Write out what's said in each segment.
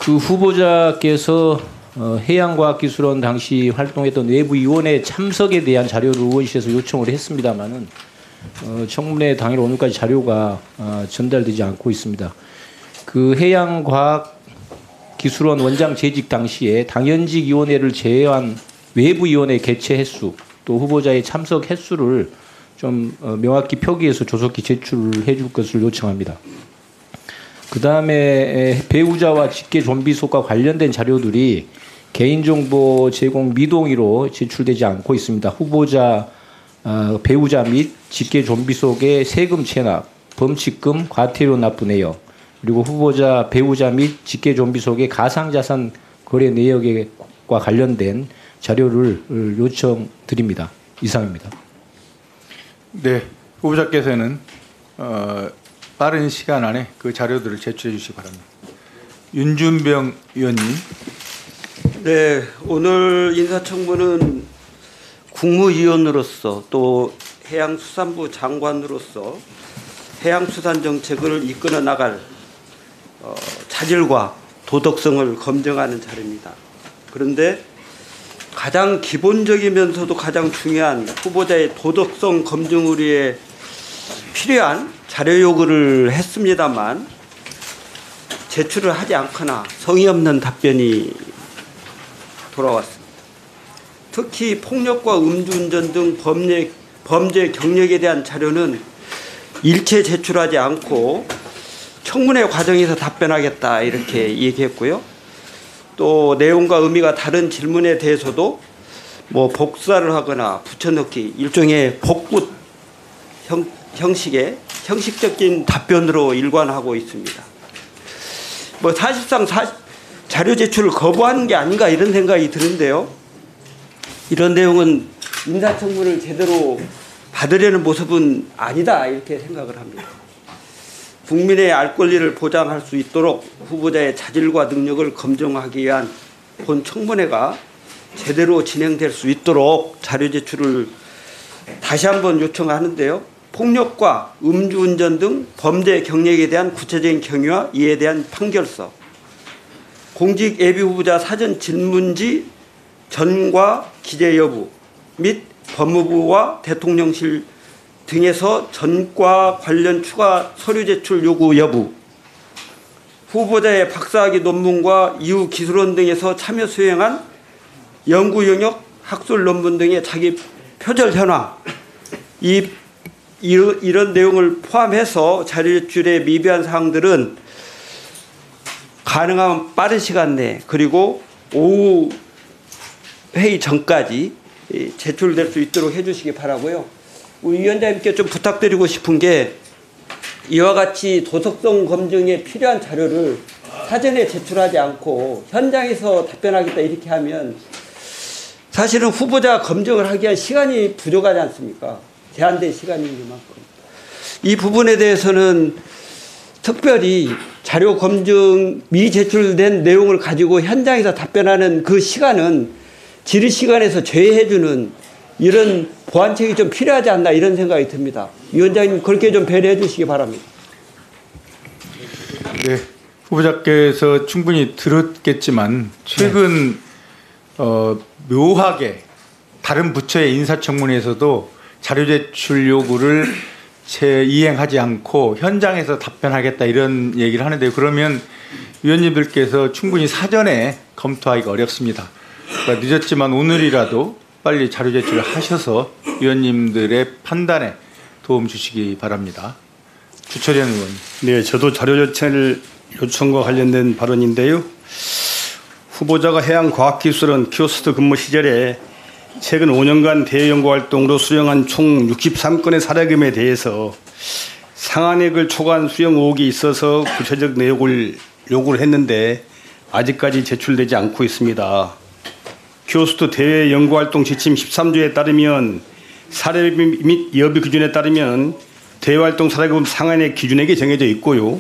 그 후보자께서 해양과학기술원 당시 활동했던 외부위원회 참석에 대한 자료를 의원실에서 요청을 했습니다마는 청문회 당일 오늘까지 자료가 전달되지 않고 있습니다. 그 해양과학기술원 원장 재직 당시에 당연직 위원회를 제외한 외부위원회 개최 횟수 또 후보자의 참석 횟수를 좀 명확히 표기해서 조속히 제출해 줄 것을 요청합니다. 그 다음에 배우자와 직계 좀비속과 관련된 자료들이 개인정보 제공 미동의로 제출되지 않고 있습니다. 후보자, 배우자 및 직계 좀비속의 세금 체납, 범칙금, 과태료 납부 내역, 그리고 후보자, 배우자 및 직계 좀비속의 가상자산 거래 내역과 관련된 자료를 요청드립니다. 이상입니다. 네, 후보자께서는 빠른 시간 안에 그 자료들을 제출해 주시기 바랍니다. 윤준병 의원님. 네, 오늘 인사청문은 국무위원으로서 또 해양수산부 장관으로서 해양수산정책을 이끌어 나갈 자질과 도덕성을 검증하는 자리입니다. 그런데 가장 기본적이면서도 가장 중요한 후보자의 도덕성 검증을 위해 필요한 자료 요구를 했습니다만 제출을 하지 않거나 성의 없는 답변이 돌아왔습니다. 특히 폭력과 음주운전 등 범죄 경력에 대한 자료는 일체 제출하지 않고 청문회 과정에서 답변하겠다 이렇게 얘기했고요. 또 내용과 의미가 다른 질문에 대해서도 뭐 복사를 하거나 붙여넣기 일종의 복붙 형식의 형식적인 답변으로 일관하고 있습니다. 뭐 사실상 자료 제출을 거부하는 게 아닌가 이런 생각이 드는데요. 이런 내용은 인사청문을 제대로 받으려는 모습은 아니다 이렇게 생각을 합니다. 국민의 알 권리를 보장할 수 있도록 후보자의 자질과 능력을 검증하기 위한 본 청문회가 제대로 진행될 수 있도록 자료 제출을 다시 한번 요청하는데요. 폭력과 음주운전 등 범죄 경력에 대한 구체적인 경위와 이에 대한 판결서, 공직 예비 후보자 사전 질문지 전과 기재 여부 및 법무부와 대통령실 등에서 전과 관련 추가 서류 제출 요구 여부, 후보자의 박사학위 논문과 이후 기술원 등에서 참여 수행한 연구 영역 학술 논문 등의 자기 표절 현황, 이런 내용을 포함해서 자료 제출의 미비한 사항들은 가능하면 빠른 시간 내 그리고 오후 회의 전까지 제출될 수 있도록 해주시기 바라고요. 우리 위원장님께 좀 부탁드리고 싶은 게 이와 같이 도덕성 검증에 필요한 자료를 사전에 제출하지 않고 현장에서 답변하겠다 이렇게 하면 사실은 후보자 검증을 하기 위한 시간이 부족하지 않습니까? 제한된 시간인 만큼. 이 부분에 대해서는 특별히 자료 검증 미제출된 내용을 가지고 현장에서 답변하는 그 시간은 질의 시간에서 제외해주는 이런 보완책이 좀 필요하지 않나 이런 생각이 듭니다. 위원장님 그렇게 좀 배려해 주시기 바랍니다. 네, 후보자께서 충분히 들었겠지만 최근 묘하게 다른 부처의 인사청문회에서도 자료 제출 요구를 이행하지 않고 현장에서 답변하겠다 이런 얘기를 하는데요. 그러면 위원님들께서 충분히 사전에 검토하기가 어렵습니다. 그러니까 늦었지만 오늘이라도 빨리 자료 제출을 하셔서 위원님들의 판단에 도움 주시기 바랍니다. 주철현 의원. 네, 저도 자료 제출 요청과 관련된 발언인데요. 후보자가 해양과학기술원 키오스트 근무 시절에 최근 5년간 대연구활동으로 수령한 총 63건의 사례금에 대해서 상한액을 초과한 수령 의혹이 있어서 구체적 내용을 요구를 했는데 아직까지 제출되지 않고 있습니다. 키오스트 대외 연구활동 지침 13조에 따르면 사례비 및 여비 기준에 따르면 대외활동 사례금 상한액 기준액이 정해져 있고요.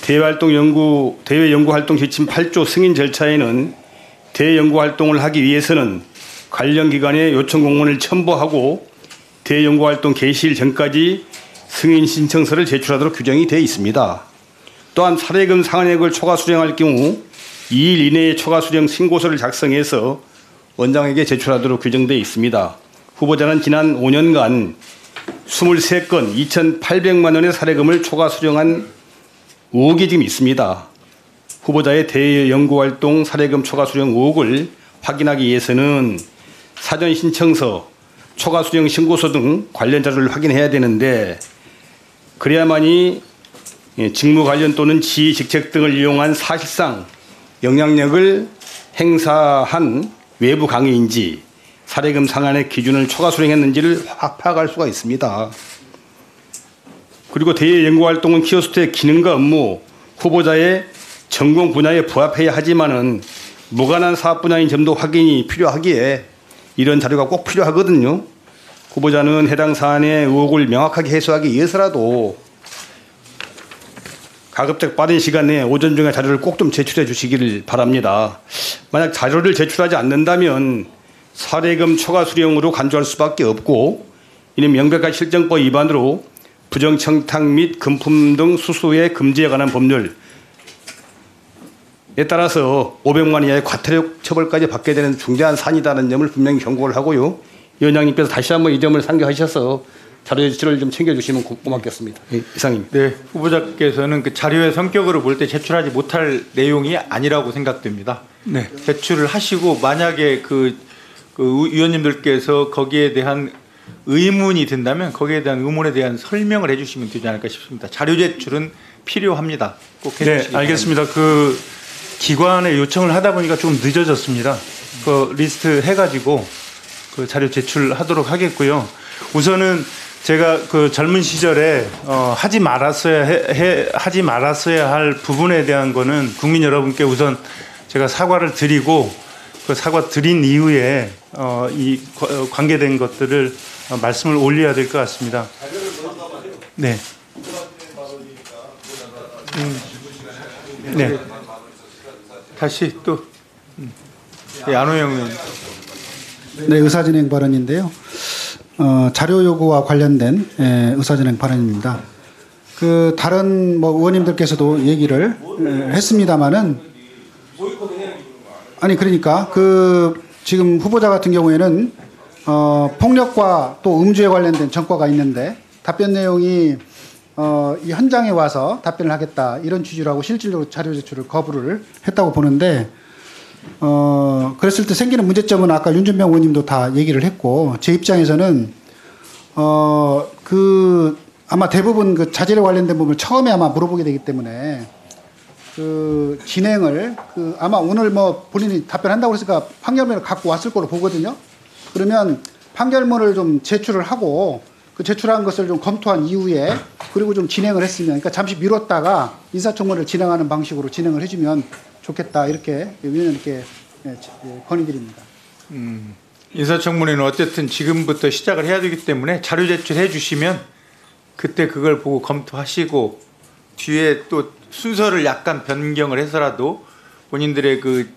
대외 연구활동 지침 8조 승인 절차에는 대외 연구활동을 하기 위해서는 관련 기관에 요청 공문을 첨부하고 대외 연구활동 개시일 전까지 승인 신청서를 제출하도록 규정이 되어 있습니다. 또한 사례금 상한액을 초과 수령할 경우 2일 이내에 초과 수령 신고서를 작성해서 원장에게 제출하도록 규정되어 있습니다. 후보자는 지난 5년간 23건 2,800만 원의 사례금을 초과 수령한 의혹이 지금 있습니다. 후보자의 대연구활동 사례금 초과 수령 의혹을 확인하기 위해서는 사전 신청서, 초과 수령 신고서 등 관련 자료를 확인해야 되는데 그래야만이 직무 관련 또는 지휘 직책 등을 이용한 사실상 영향력을 행사한 외부 강의인지 사례금 상한의 기준을 초과 수령했는지를 파악할 수가 있습니다. 그리고 대연구활동은 키오스트의 기능과 업무, 후보자의 전공 분야에 부합해야 하지만은 무관한 사업 분야인 점도 확인이 필요하기에 이런 자료가 꼭 필요하거든요. 후보자는 해당 사안의 의혹을 명확하게 해소하기 위해서라도 가급적 빠른 시간 내에 오전 중에 자료를 꼭 좀 제출해 주시기를 바랍니다. 만약 자료를 제출하지 않는다면 사례금 초과 수령으로 간주할 수밖에 없고 이는 명백한 실정법 위반으로 부정청탁 및 금품 등 수수의 금지에 관한 법률에 따라서 500만 이하의 과태료 처벌까지 받게 되는 중대한 사안이라는 점을 분명히 경고를 하고요. 위원장님께서 다시 한번 이 점을 상기하셔서 자료 제출을 좀 챙겨주시면 고맙겠습니다. 이상입니다. 네, 후보자께서는 그 자료의 성격으로 볼 때 제출하지 못할 내용이 아니라고 생각됩니다. 네. 제출을 하시고 만약에 그 위원님들께서 거기에 대한 의문이 든다면 거기에 대한 의문에 대한 설명을 해주시면 되지 않을까 싶습니다. 자료 제출은 필요합니다. 꼭 해주시기 네, 알겠습니다. 그 기관에 요청을 하다 보니까 좀 늦어졌습니다. 그 리스트 해가지고 그 자료 제출하도록 하겠고요. 우선은 제가 그 젊은 시절에 하지 말았어야 할 부분에 대한 거는 국민 여러분께 우선 제가 사과를 드리고 그 사과 드린 이후에 이 관계된 것들을 말씀을 올려야 될 것 같습니다. 네. 네. 다시 또 안호영 의원. 네, 의사진행 발언인데요. 자료 요구와 관련된 의사진행 발언입니다. 그 다른 뭐 의원님들께서도 얘기를 했습니다마는 아니 그러니까 그 지금 후보자 같은 경우에는 폭력과 또 음주에 관련된 전과가 있는데 답변 내용이 이 현장에 와서 답변을 하겠다 이런 취지로 하고 실질적으로 자료 제출을 거부를 했다고 보는데 그랬을 때 생기는 문제점은 아까 윤준병 의원님도 다 얘기를 했고 제 입장에서는 그 아마 대부분 그 자질에 관련된 부분을 처음에 아마 물어보게 되기 때문에 그 진행을 그 아마 오늘 뭐 본인이 답변한다고 했으니까 판결문을 갖고 왔을 거로 보거든요. 그러면 판결문을 좀 제출을 하고 그 제출한 것을 좀 검토한 이후에 그리고 좀 진행을 했으면 그러니까 잠시 미뤘다가 인사청문회를 진행하는 방식으로 진행을 해주면 좋겠다 이렇게 위원님께 건의드립니다. 인사청문회는 어쨌든 지금부터 시작을 해야 되기 때문에 자료 제출해 주시면 그때 그걸 보고 검토하시고 뒤에 또 순서를 약간 변경을 해서라도 본인들의 그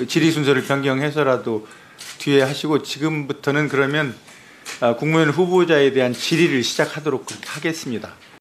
질의 순서를 변경해서라도 뒤에 하시고 지금부터는 그러면 국무위원 후보자에 대한 질의를 시작하도록 그렇게 하겠습니다.